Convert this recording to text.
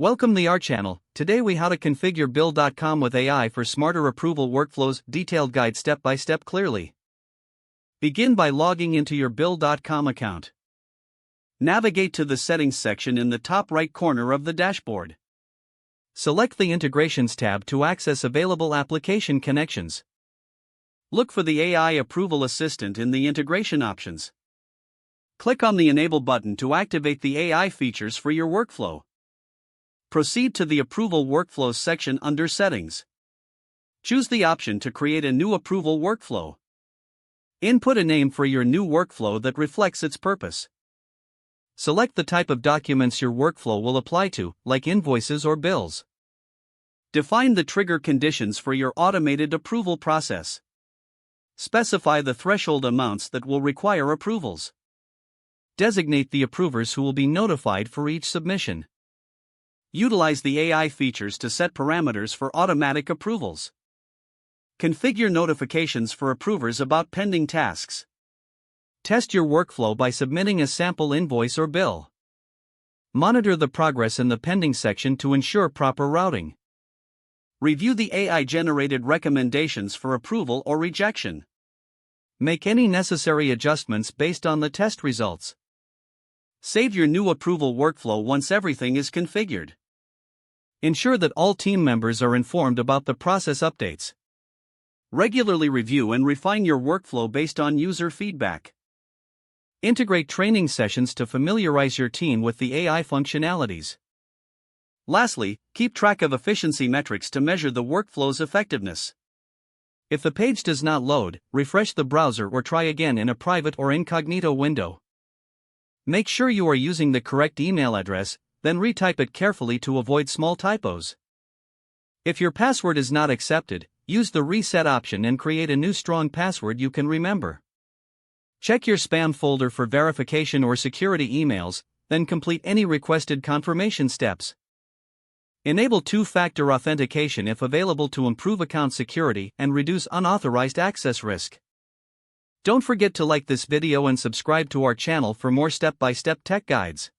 Welcome to our channel. Today we how to configure Bill.com with AI for smarter approval workflows. Detailed guide step by step clearly. Begin by logging into your Bill.com account. Navigate to the settings section in the top right corner of the dashboard. Select the integrations tab to access available application connections. Look for the AI approval assistant in the integration options. Click on the enable button to activate the AI features for your workflow. Proceed to the Approval Workflows section under Settings. Choose the option to create a new approval workflow. Input a name for your new workflow that reflects its purpose. Select the type of documents your workflow will apply to, like invoices or bills. Define the trigger conditions for your automated approval process. Specify the threshold amounts that will require approvals. Designate the approvers who will be notified for each submission. Utilize the AI features to set parameters for automatic approvals. Configure notifications for approvers about pending tasks. Test your workflow by submitting a sample invoice or bill. Monitor the progress in the pending section to ensure proper routing. Review the AI-generated recommendations for approval or rejection. Make any necessary adjustments based on the test results. Save your new approval workflow once everything is configured. Ensure that all team members are informed about the process updates. Regularly review and refine your workflow based on user feedback. Integrate training sessions to familiarize your team with the AI functionalities. Lastly, keep track of efficiency metrics to measure the workflow's effectiveness. If the page does not load, refresh the browser or try again in a private or incognito window. Make sure you are using the correct email address, then retype it carefully to avoid small typos. If your password is not accepted, use the reset option and create a new strong password you can remember. Check your spam folder for verification or security emails, then complete any requested confirmation steps. Enable two-factor authentication if available to improve account security and reduce unauthorized access risk. Don't forget to like this video and subscribe to our channel for more step-by-step tech guides.